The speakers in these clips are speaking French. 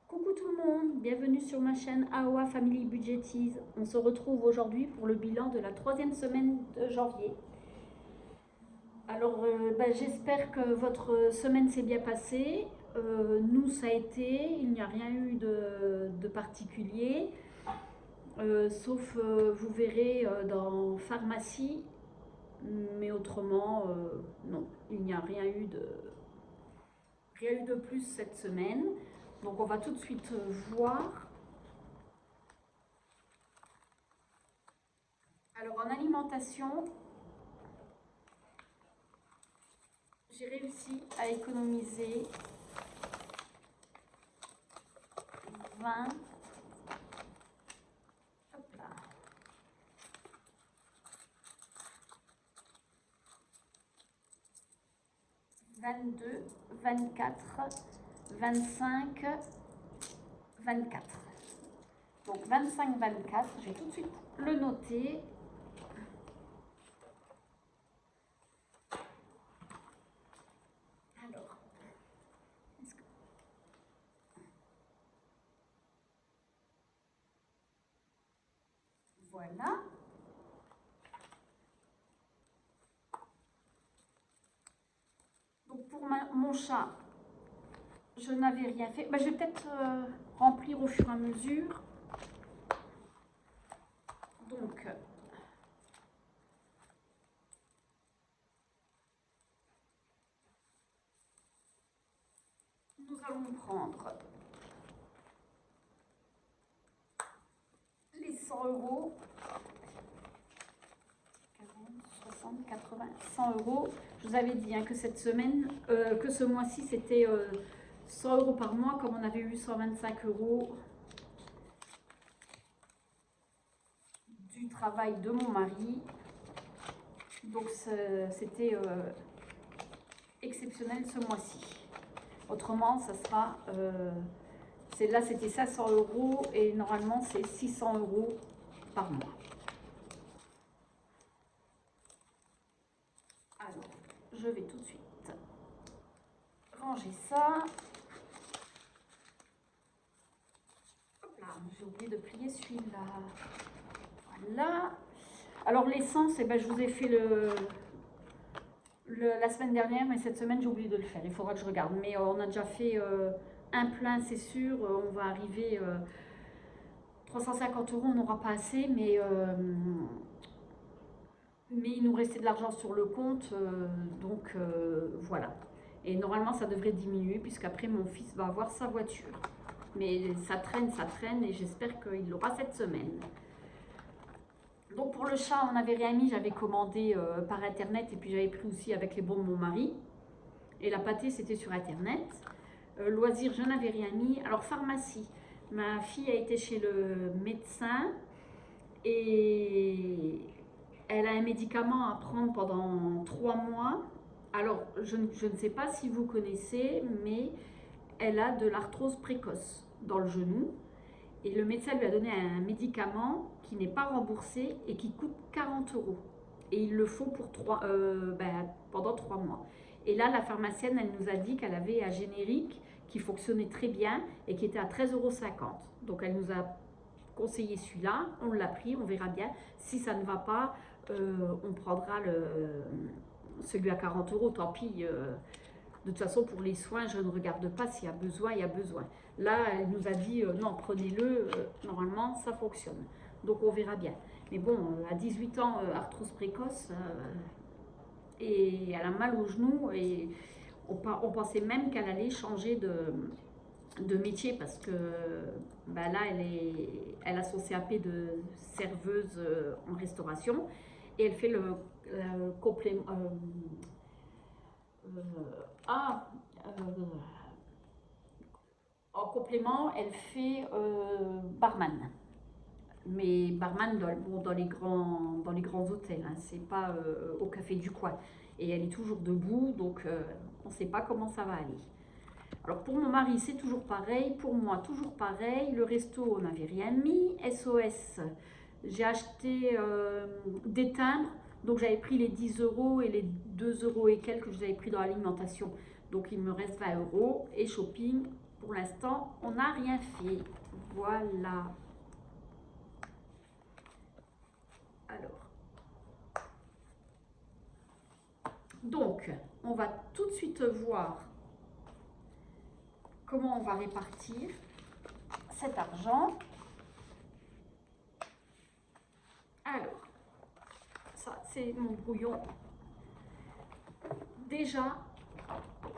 Coucou tout le monde, bienvenue sur ma chaîne AOA Family Budgetiz. On se retrouve aujourd'hui pour le bilan de la troisième semaine de janvier. Alors j'espère que votre semaine s'est bien passée. Nous ça a été, il n'y a rien eu de particulier. Sauf vous verrez dans pharmacie, mais autrement non, il n'y a rien eu de plus cette semaine. Donc on va tout de suite voir. Alors en alimentation, j'ai réussi à économiser 20, hop là, 22, 24, 25, 24. Donc 25, 24, je vais tout de suite le noter. Alors, voilà. Donc pour mon chat, je n'avais rien fait. Je vais peut-être remplir au fur et à mesure. Donc, nous allons prendre les 100 euros. 40, 60, 80, 100 euros. Je vous avais dit que cette semaine, que ce mois-ci, c'était 100 euros par mois, comme on avait eu 125 euros du travail de mon mari. Donc c'était exceptionnel ce mois-ci. Autrement, ça sera, là c'était 500 euros et normalement c'est 600 euros par mois. Alors, je vais tout de suite ranger ça. Hop là, j'ai oublié de plier celui-là. Voilà. Alors l'essence, je vous ai fait la semaine dernière, mais cette semaine j'ai oublié de le faire. Il faudra que je regarde. Mais on a déjà fait un plein, c'est sûr. On va arriver 350 euros, on n'aura pas assez, mais il nous restait de l'argent sur le compte, donc voilà. Et normalement ça devrait diminuer puisqu'après mon fils va avoir sa voiture. Mais ça traîne et j'espère qu'il l'aura cette semaine. Donc pour le chat, on n'avait rien mis, j'avais commandé par internet et puis j'avais pris aussi avec les bons de mon mari. Et la pâtée, c'était sur internet. Loisirs, je n'avais rien mis. Alors pharmacie, ma fille a été chez le médecin et elle a un médicament à prendre pendant 3 mois. Alors je ne sais pas si vous connaissez, mais elle a de l'arthrose précoce dans le genou. Et le médecin lui a donné un médicament qui n'est pas remboursé et qui coûte 40 euros. Et il le faut pour pendant 3 mois. Et là, la pharmacienne, elle nous a dit qu'elle avait un générique qui fonctionnait très bien et qui était à 13,50 €. Donc elle nous a conseillé celui-là, on l'a pris, on verra bien. Si ça ne va pas, on prendra celui à 40 euros, tant pis. De toute façon, pour les soins, je ne regarde pas s'il y a besoin, il y a besoin. Là, elle nous a dit, non, prenez-le, normalement, ça fonctionne. Donc, on verra bien. Mais bon, à 18 ans, arthrose précoce, et elle a mal au genou, et on pensait même qu'elle allait changer de métier parce que là, elle a son CAP de serveuse en restauration, et elle fait le complément... en complément, elle fait barman. Mais barman dans les grands hôtels, c'est pas au café du coin. Et elle est toujours debout, donc on ne sait pas comment ça va aller. Alors pour mon mari, c'est toujours pareil. Pour moi, toujours pareil. Le resto, on n'avait rien mis. SOS, j'ai acheté des timbres. Donc j'avais pris les 10 euros et les 2 euros et quelques que j'avais pris dans l'alimentation. Donc il me reste 20 euros. Et shopping, pour l'instant, on n'a rien fait. Voilà. Alors. Donc, on va tout de suite voir comment on va répartir cet argent. Alors, ça c'est mon brouillon. Déjà,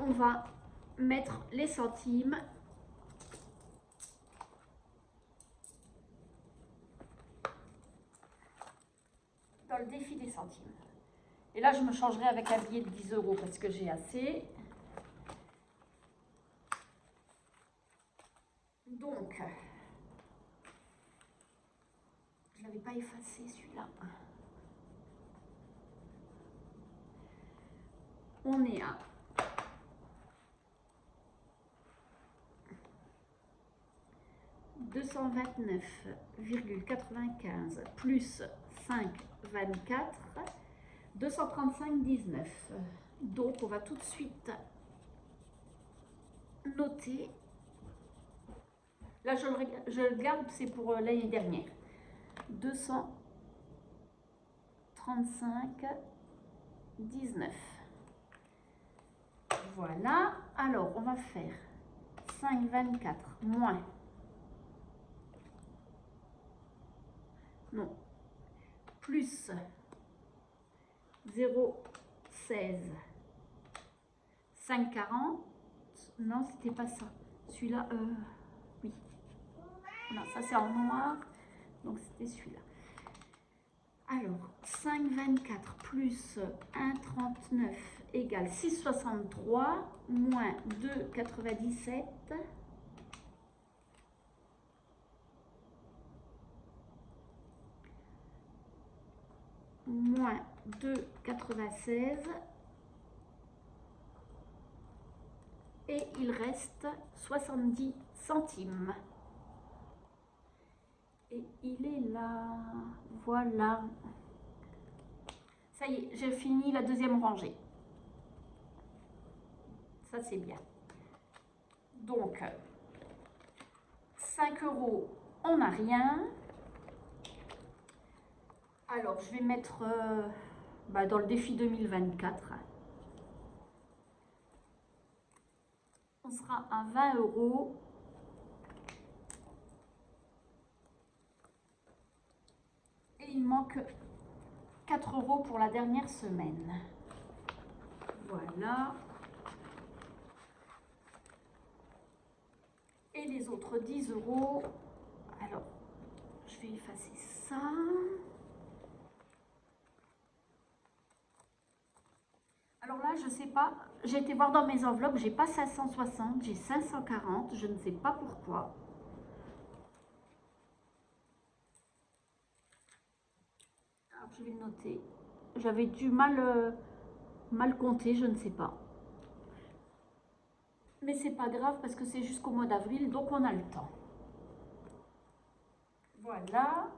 on va mettre les centimes. Dans le défi des centimes. Et là, je me changerai avec un billet de 10 € parce que j'ai assez. Donc, je ne l'avais pas effacé celui-là. On est à 229,95 plus 5,24, 235,19. Donc, on va tout de suite noter. Là, je le garde, c'est pour l'année dernière. 235,19. Voilà. Alors, on va faire 5,24 moins. Non. Plus 0,16. 5,40. Non, c'était pas ça. Celui-là, oui. Non, ça c'est en noir. Donc c'était celui-là. Alors, 5,24 plus 1,39 égale 6,63 moins 2,97. Moins 2,96. Et il reste 70 centimes. Et il est là. Voilà. Ça y est, j'ai fini la deuxième rangée. Ça, c'est bien. Donc, 5 €, on n'a rien. Alors, je vais mettre dans le défi 2024. On sera à 20 €. Et il manque 4 € pour la dernière semaine. Voilà. Et les autres 10 €. Alors, je vais effacer ça. Alors là, je sais pas, j'ai été voir dans mes enveloppes, j'ai pas 560, j'ai 540, je ne sais pas pourquoi. Alors, je vais le noter. J'avais dû mal compter, je ne sais pas. Mais c'est pas grave parce que c'est jusqu'au mois d'avril, donc on a le temps. Voilà.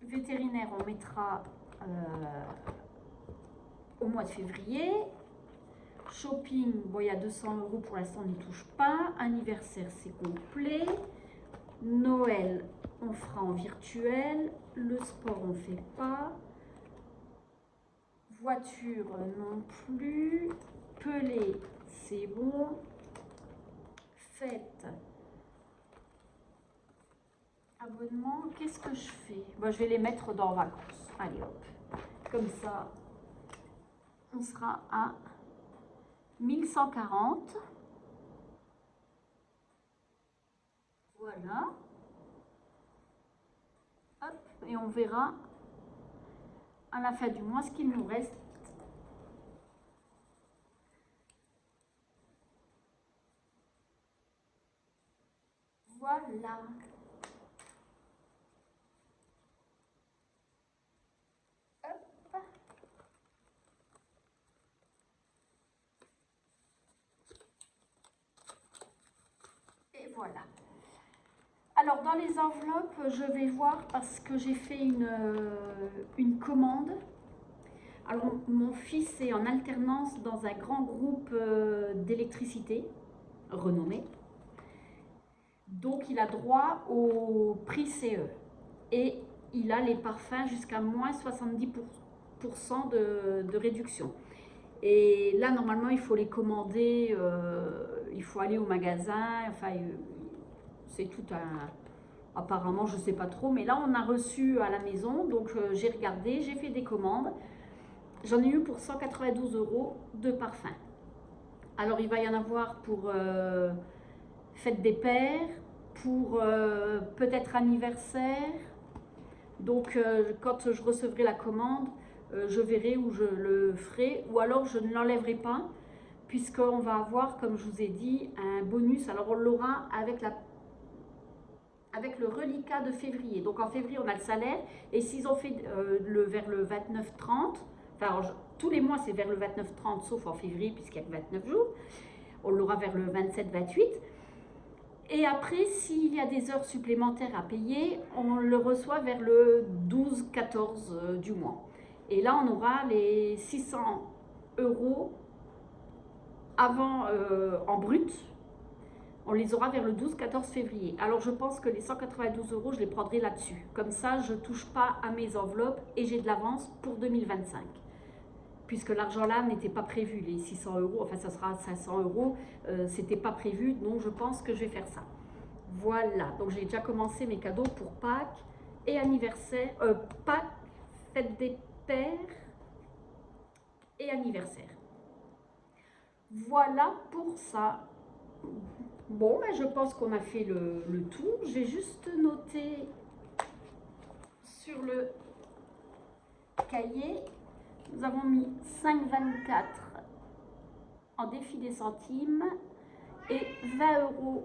Vétérinaire, on mettra au mois de février. Shopping, bon, il y a 200 € pour l'instant, on n'y touche pas. Anniversaire, c'est complet. Noël, on fera en virtuel. Le sport, on ne fait pas. Voiture, non plus. Pelé, c'est bon. Fête. Abonnement, qu'est-ce que je fais? Bon, je vais les mettre dans vacances. Allez hop. Comme ça, on sera à 1140. Voilà. Hop, et on verra à la fin du mois ce qu'il nous reste. Voilà. Hop. Et voilà. Alors, dans les enveloppes, je vais voir parce que j'ai fait une commande Alors, mon fils est en alternance dans un grand groupe d'électricité renommé. Donc, il a droit au prix CE. Et il a les parfums jusqu'à moins 70% de réduction. Et là, normalement, il faut les commander, il faut aller au magasin, enfin, c'est tout un... Apparemment, je ne sais pas trop, mais là, on a reçu à la maison, donc j'ai regardé, j'ai fait des commandes. J'en ai eu pour 192 € de parfum. Alors, il va y en avoir pour fête des pères, pour peut-être anniversaire. Donc, quand je recevrai la commande, je verrai où je le ferai, ou alors je ne l'enlèverai pas, puisqu'on va avoir, comme je vous ai dit, un bonus. Alors, on l'aura avec le reliquat de février. Donc en février, on a le salaire. Et s'ils ont fait vers le 29-30, enfin tous les mois, c'est vers le 29-30, sauf en février, puisqu'il y a que 29 jours. On l'aura vers le 27-28. Et après, s'il y a des heures supplémentaires à payer, on le reçoit vers le 12-14 du mois. Et là, on aura les 600 € avant en brut. On les aura vers le 12-14 février. Alors, je pense que les 192 €, je les prendrai là-dessus. Comme ça, je ne touche pas à mes enveloppes et j'ai de l'avance pour 2025. Puisque l'argent là n'était pas prévu, les 600 €, enfin ça sera 500 €, c'était pas prévu, donc je pense que je vais faire ça. Voilà, donc j'ai déjà commencé mes cadeaux pour Pâques et anniversaire, Pâques, fête des pères et anniversaire. Voilà pour ça. Bon, ben je pense qu'on a fait le tour. J'ai juste noté sur le cahier, nous avons mis 5,24 € en défi des centimes et 20 €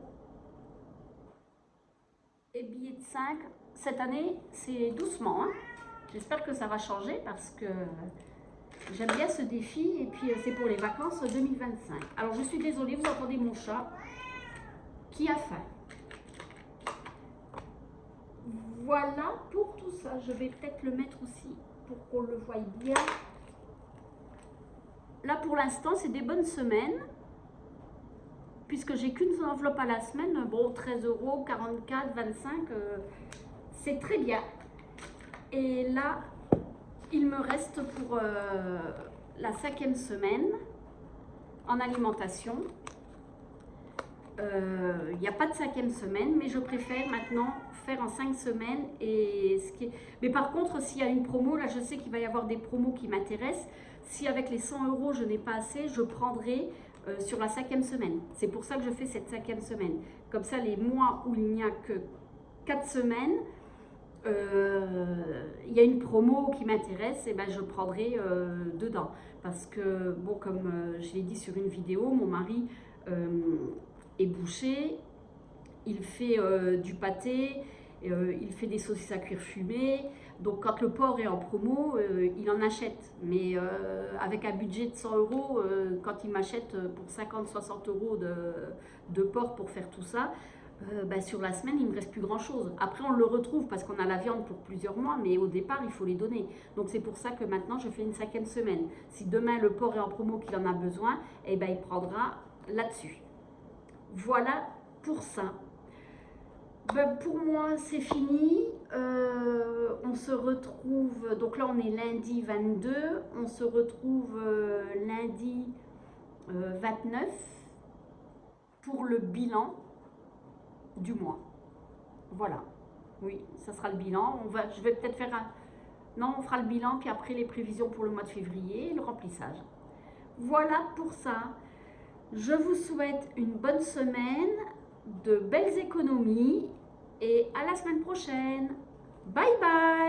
et billets de 5. Cette année, c'est doucement, hein. J'espère que ça va changer parce que j'aime bien ce défi et puis c'est pour les vacances 2025. Alors, je suis désolée, vous entendez mon chat qui a faim. Voilà pour tout ça. Je vais peut-être le mettre aussi pour qu'on le voie bien. Là, pour l'instant, c'est des bonnes semaines. Puisque j'ai qu'une enveloppe à la semaine, bon, 13 €, 44, 25, c'est très bien. Et là, il me reste pour la 5e semaine en alimentation. Il n'y a pas de 5e semaine, mais je préfère maintenant faire en 5 semaines. Mais par contre, s'il y a une promo, là je sais qu'il va y avoir des promos qui m'intéressent. Si avec les 100 € je n'ai pas assez, je prendrai sur la 5e semaine. C'est pour ça que je fais cette 5e semaine. Comme ça, les mois où il n'y a que 4 semaines, il y a une promo qui m'intéresse, et ben je prendrai dedans. Parce que, bon, comme je l'ai dit sur une vidéo, mon mari est boucher, il fait du pâté, il fait des saucisses à cuire fumées. Donc quand le porc est en promo, il en achète. Mais avec un budget de 100 €, quand il m'achète pour 50-60 € de porc pour faire tout ça, bah, sur la semaine, il ne me reste plus grand chose. Après, on le retrouve parce qu'on a la viande pour plusieurs mois, mais au départ, il faut les donner. Donc c'est pour ça que maintenant, je fais une 5e semaine. Si demain, le porc est en promo, qu'il en a besoin, eh ben, il prendra là-dessus. Voilà pour ça. Ben, pour moi, c'est fini. On se retrouve, donc là on est lundi 22, on se retrouve lundi 29 pour le bilan du mois. Voilà, oui, ça sera le bilan. Je vais peut-être faire un... Non, on fera le bilan, puis après les prévisions pour le mois de février et le remplissage. Voilà pour ça. Je vous souhaite une bonne semaine, de belles économies et à la semaine prochaine. Bye bye!